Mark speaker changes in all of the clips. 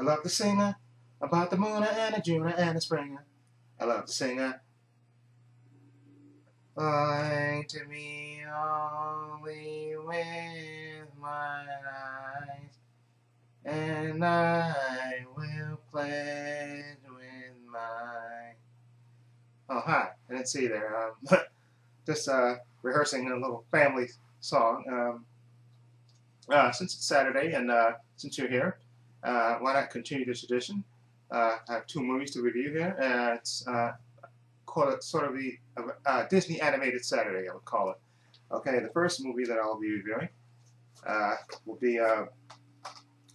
Speaker 1: I love the singer about the moon and a June and a spring. I love the singer. Lying to me only with my eyes, and I will pledge with my. Oh, hi. I didn't see you there. Just rehearsing a little family song. Since it's Saturday and since you're here, why not continue the tradition? I have two movies to review here. It's call it sort of the Disney animated Saturday, I would call it. Okay, the first movie that I'll be reviewing will be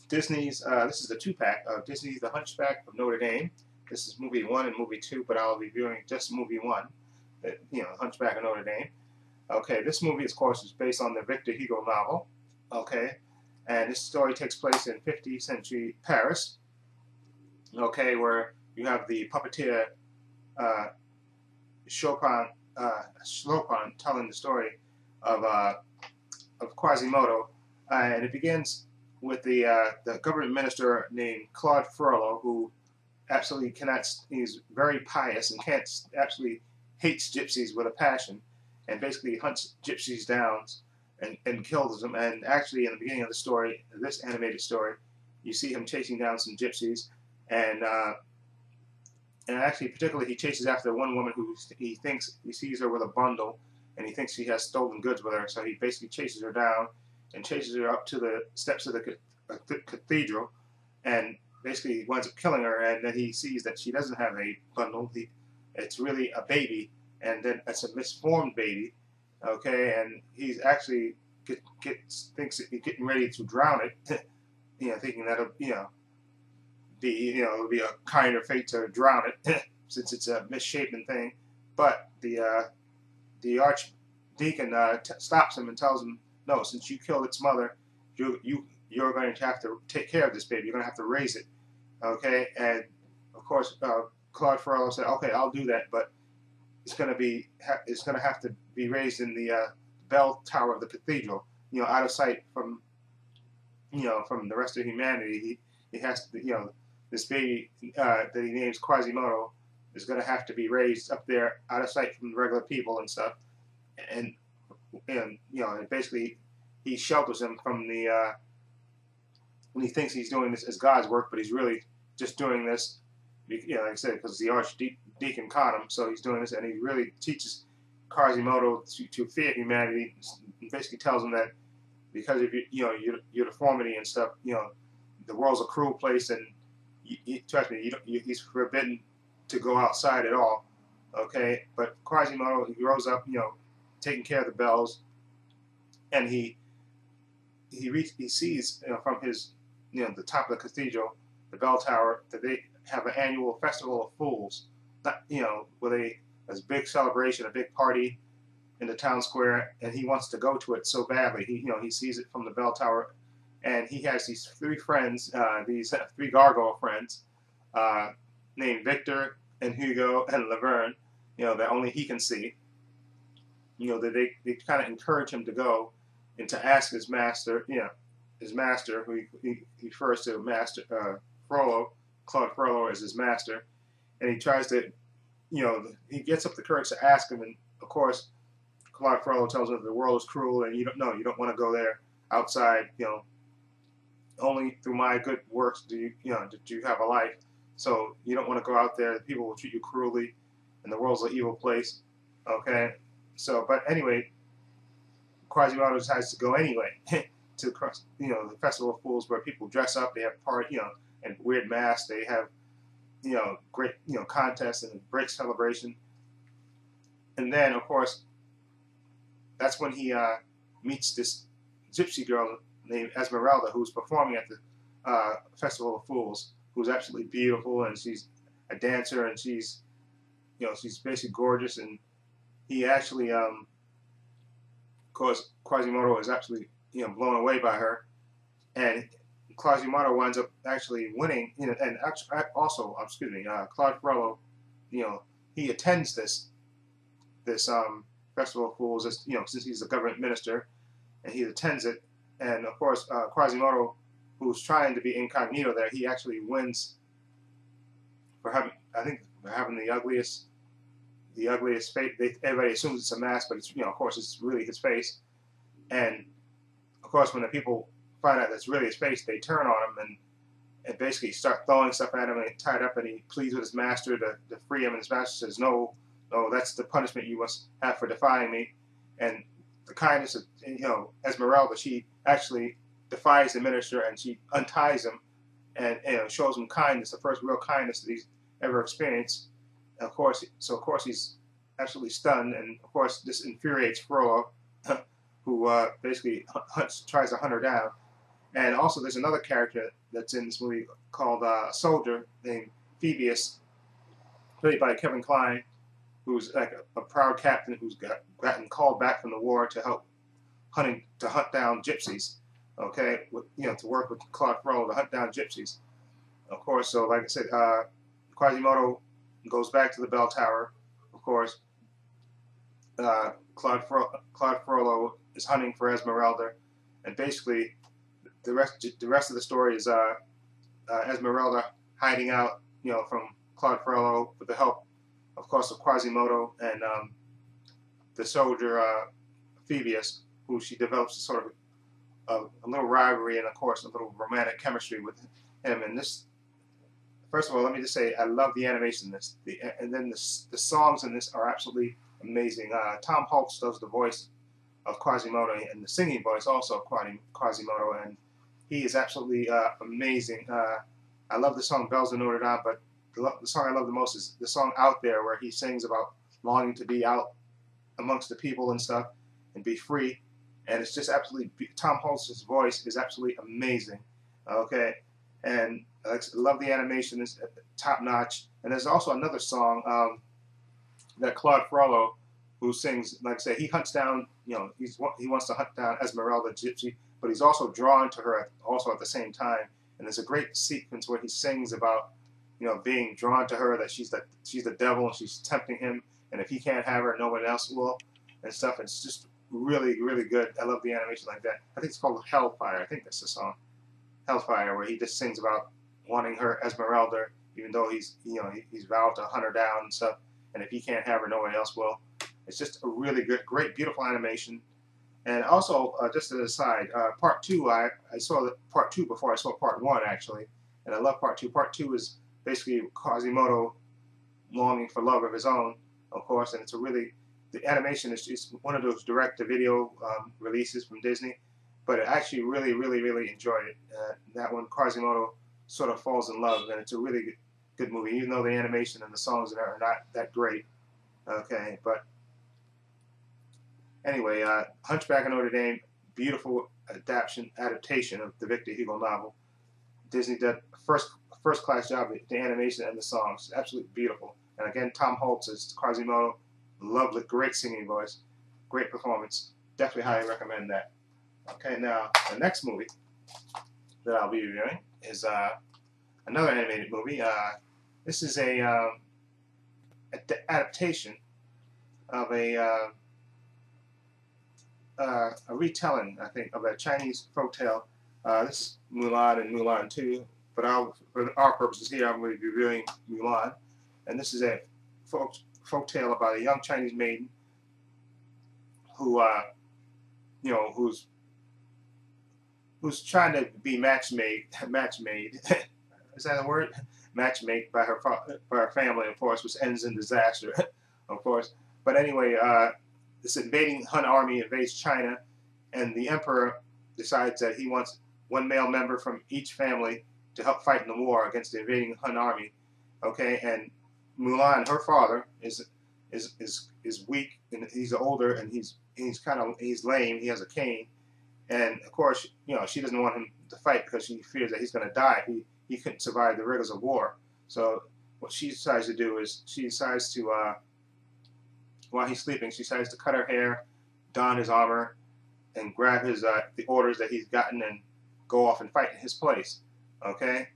Speaker 1: Disney's, this is the two-pack of Disney's The Hunchback of Notre Dame. This is movie 1 and movie 2, but I'll be reviewing just movie 1, Hunchback of Notre Dame. Okay, this movie, of course, is based on the Victor Hugo novel. Okay, and this story takes place in 15th century Paris. Okay, where you have the puppeteer Chopin telling the story of Quasimodo, and it begins with the government minister named Claude Frollo, who absolutely cannot. He's very pious and can't actually hates gypsies with a passion, and basically hunts gypsies down and kills them. And actually, in the beginning of the story, this animated story, you see him chasing down some gypsies, and actually, particularly, he chases after one woman who he sees her with a bundle, and he thinks she has stolen goods with her. So he basically chases her down and chases her up to the steps of the cathedral, and basically winds up killing her. And then he sees that she doesn't have a bundle; it's really a baby, and then it's a misformed baby. Okay, and he's actually thinks he's getting ready to drown it, thinking that'll it'll be a kinder fate to drown it since it's a misshapen thing. But the archdeacon stops him and tells him, no, since you killed its mother, you're going to have to take care of this baby. You're going to have to raise it. Okay, and of course Claude Frollo said, okay, I'll do that, but it's going to have to be raised in the bell tower of the cathedral, out of sight from from the rest of humanity. He has to, this baby that he names Quasimodo is going to have to be raised up there, out of sight from the regular people and stuff, and basically he shelters him from the when he thinks he's doing this as God's work, but he's really just doing this, like I said, because the archdeacon caught him. So he's doing this, and he really teaches Quasimodo to fear humanity. He basically tells him that because of your deformity and stuff, the world's a cruel place, and trust me, he's forbidden to go outside at all. Okay, but Quasimodo, he grows up, taking care of the bells, and he sees from his the top of the cathedral, the bell tower, that they have an annual festival of fools, where there's a big celebration, a big party in the town square, and he wants to go to it so badly. He sees it from the bell tower, and he has these three friends, these three gargoyle friends, named Victor and Hugo and Laverne, that only he can see. That they kind of encourage him to go and to ask his master, who he refers to Master Frollo, Claude Frollo as his master, and he tries to, he gets up the courage to ask him, and of course, Claude Frollo tells him the world is cruel, and you don't want to go there outside, only through my good works do you have a life. So you don't want to go out there. The people will treat you cruelly, and the world's an evil place. Okay, so but anyway, Quasimodo decides to go anyway to the Festival of Fools, where people dress up, they have party, and weird masks. They have great contests and a great celebration. And then of course that's when he meets this gypsy girl named Esmeralda, who's performing at the Festival of Fools, who's absolutely beautiful, and she's a dancer, and she's basically gorgeous, and he actually of course Quasimodo is absolutely blown away by her, and Quasimodo winds up actually winning, and also Claude Frollo, he attends this Festival of Fools, since he's a government minister, and he attends it. And of course, Quasimodo who's trying to be incognito there, he actually wins for having, I think, for having the ugliest face. Everybody assumes it's a mask, but it's, of course, it's really his face. And of course, when the people find out that's really his face, they turn on him and basically start throwing stuff at him, and he's tied up, and he pleads with his master to free him, and his master says, no, that's the punishment you must have for defying me. And the kindness of, Esmeralda, she actually defies the minister, and she unties him and shows him kindness, the first real kindness that he's ever experienced. And of course, he's absolutely stunned, and of course this infuriates Frollo, who basically tries to hunt her down. And also there's another character that's in this movie called a soldier named Phoebus, played by Kevin Kline, who's like a proud captain who's gotten called back from the war to help hunt down gypsies. Okay, to work with Claude Frollo to hunt down gypsies. Of course, so like I said, Quasimodo goes back to the bell tower. Of course, Claude Frollo is hunting for Esmeralda, and basically the rest of the story is Esmeralda hiding out, from Claude Frollo with the help, of course, of Quasimodo and the soldier Phoebus, who she develops sort of a little rivalry and, of course, a little romantic chemistry with him. And this, first of all, let me just say, I love the animation in this, and then the songs in this are absolutely amazing. Tom Hulce does the voice of Quasimodo, and the singing voice also of Quasimodo, and he is absolutely amazing. I love the song Bells of Notre Dame, but the song I love the most is the song Out There, where he sings about longing to be out amongst the people and stuff and be free. And it's just absolutely, Tom Hulce's voice is absolutely amazing. Okay, and I love the animation, is top notch. And there's also another song that Claude Frollo, who sings, like I say, he hunts down, he wants to hunt down Esmeralda Gypsy, but he's also drawn to her also at the same time. And there's a great sequence where he sings about, being drawn to her, that she's the devil and she's tempting him, and if he can't have her, no one else will, and stuff. It's just really, really good. I love the animation like that. I think it's called Hellfire. I think that's the song, Hellfire, where he just sings about wanting her Esmeralda, even though he's vowed to hunt her down and stuff, and if he can't have her, no one else will. It's just a really good, great, beautiful animation. And also, just as an aside, part 2, I saw part 2 before I saw part 1, actually, and I love part 2. Part 2 is basically Quasimodo longing for love of his own, of course, and it's a really, the animation is just one of those direct-to-video releases from Disney, but I actually really, really, really enjoyed it. That one, Quasimodo sort of falls in love, and it's a really good movie, even though the animation and the songs are not that great. Okay, but anyway, Hunchback of Notre Dame, beautiful adaptation of the Victor Hugo novel. Disney did first-class job with the animation and the songs. Absolutely beautiful. And again, Tom Hulce is Quasimodo. Lovely, great singing voice, great performance. Definitely highly recommend that. Okay, now the next movie that I'll be reviewing is another animated movie. This is a adaptation of a retelling, I think, of a Chinese folktale. This is Mulan and Mulan 2, but for our purposes here, I'm going to be reviewing Mulan. And this is a folktale about a young Chinese maiden who, who's trying to be match-made. Is that a word? Match-made by her family, of course, which ends in disaster, of course. But anyway, this invading Hun army invades China, and the emperor decides that he wants one male member from each family to help fight in the war against the invading Hun army. Okay, and Mulan, her father, is weak, and he's older, and he's lame. He has a cane, and of course, she doesn't want him to fight because she fears that he's going to die. He couldn't survive the rigors of war. So what she decides to do is she decides to, while he's sleeping, she decides to cut her hair, don his armor, and grab his the orders that he's gotten and go off and fight in his place. Okay,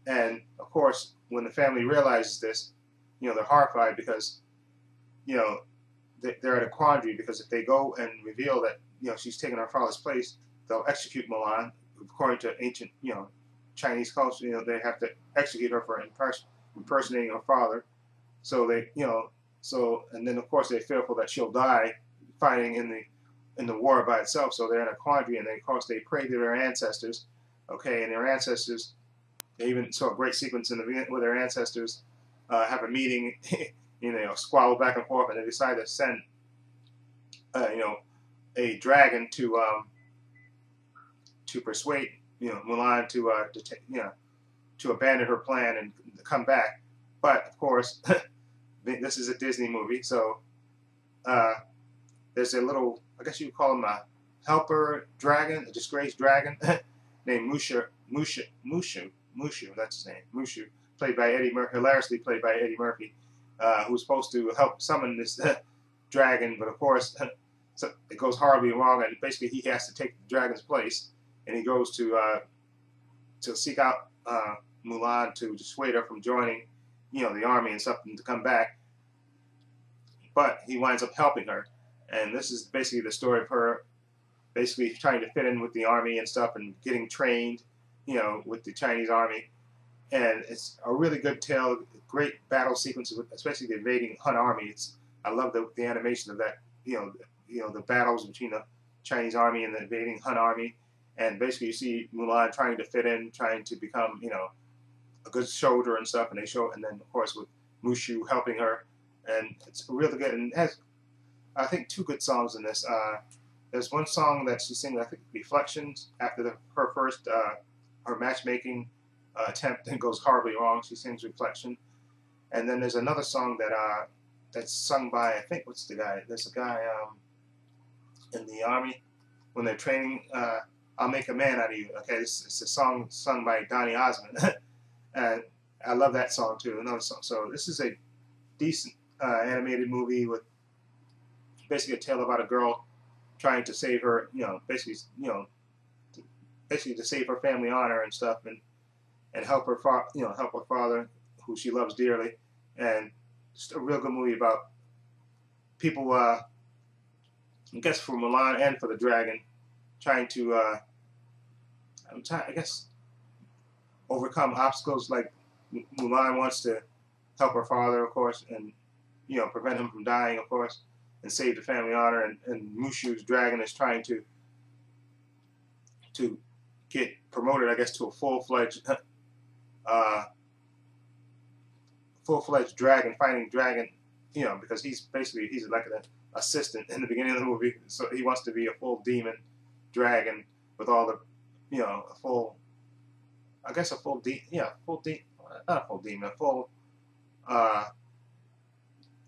Speaker 1: and of course, when the family realizes this, they're horrified because, they're at a quandary, because if they go and reveal that, she's taken her father's place, they'll execute Mulan. Of according to ancient, Chinese culture, they have to execute her for impersonating her father. So they, and then of course they're fearful that she'll die fighting in the war by itself. So they're in a quandary, and of course they pray to their ancestors. Okay, and their ancestors, they even saw a great sequence in the beginning where their ancestors have a meeting, squabble back and forth, and they decide to send, a dragon to persuade, Mulan to abandon her plan and come back. But of course, this is a Disney movie, so there's a little, I guess you would call him a helper dragon, a disgraced dragon named Mushu, that's his name, Mushu, played by hilariously played by Eddie Murphy, who's supposed to help summon this dragon, but of course, so it goes horribly wrong, and basically he has to take the dragon's place, and he goes to seek out Mulan to dissuade her from joining, the army and stuff, and to come back. But he winds up helping her, and this is basically the story of her basically trying to fit in with the army and stuff, and getting trained, with the Chinese army. And it's a really good tale, great battle sequences, especially the invading Hun army. I love the animation of that, the battles between the Chinese army and the invading Hun army. And basically you see Mulan trying to fit in, trying to become, a good soldier and stuff, and then of course with Mushu helping her. And it's really good, and it has, I think, 2 good songs in this. There's one song that she sings, I think, Reflections, after her first, her matchmaking attempt that goes horribly wrong. She sings Reflection. And then there's another song that's sung by, I think, what's the guy? There's a guy in the army, when they're training, I'll Make a Man Out of You. Okay, it's a song sung by Donny Osmond. And I love that song too, another song. So this is a decent animated movie with basically a tale about a girl trying to save her, basically to save her family honor and stuff, and help her father, who she loves dearly. And just a real good movie about people, I guess for Mulan and for the dragon, trying to, I guess, overcome obstacles. Like Mulan wants to help her father, of course, and prevent him from dying, of course, and save the family honor. And Mushu's dragon is trying to get promoted, I guess, to a full-fledged dragon, fighting dragon, because he's like an assistant in the beginning of the movie. So he wants to be a full demon dragon with all the, a full, I guess a full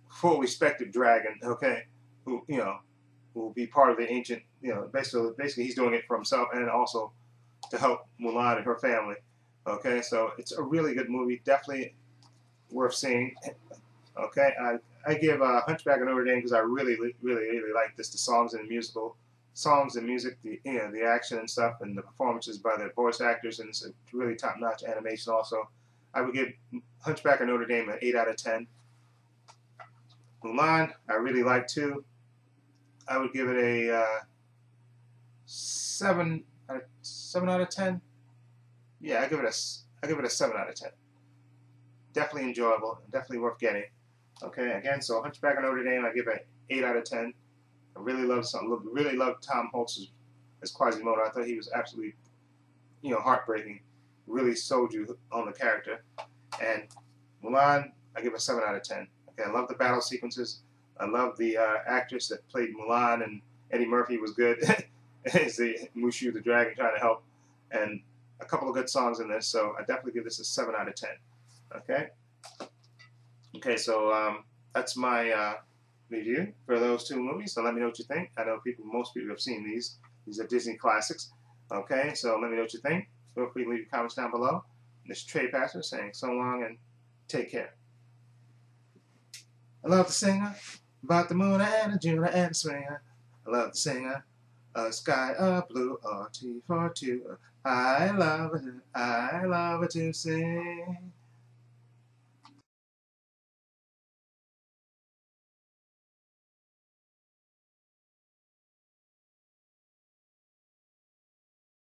Speaker 1: full respected dragon, okay, who will be part of the ancient, basically he's doing it for himself and also to help Mulan and her family. Okay, so it's a really good movie, definitely worth seeing. Okay, I give Hunchback of Notre Dame because I really like this. The songs and the music, the action and stuff, and the performances by the voice actors, and it's a really top-notch animation also. I would give Hunchback of Notre Dame an 8 out of 10. Mulan, I really like too. I would give it a 7 out of 10. Yeah, I give it a 7 out of 10. Definitely enjoyable, definitely worth getting. Okay, again, so Hunchback of Notre Dame, I give it 8 out of 10. I really love Tom Holtz as Quasimodo. I thought he was absolutely, heartbreaking. Really sold you on the character. And Mulan, I give it a 7 out of 10. Okay, I love the battle sequences. I love the actress that played Mulan, and Eddie Murphy was good as the Mushu the dragon trying to help. And a couple of good songs in this, so I definitely give this a 7 out of 10. Okay? Okay, so that's my review for those 2 movies. So let me know what you think. I know most people have seen these. These are Disney classics. Okay, so let me know what you think. Feel free to leave your comments down below. This is Trepacer saying so long and take care. I love the singer about the moon and the June and the swinger. I love the singer, a sky of blue, RT42. I love it to sing.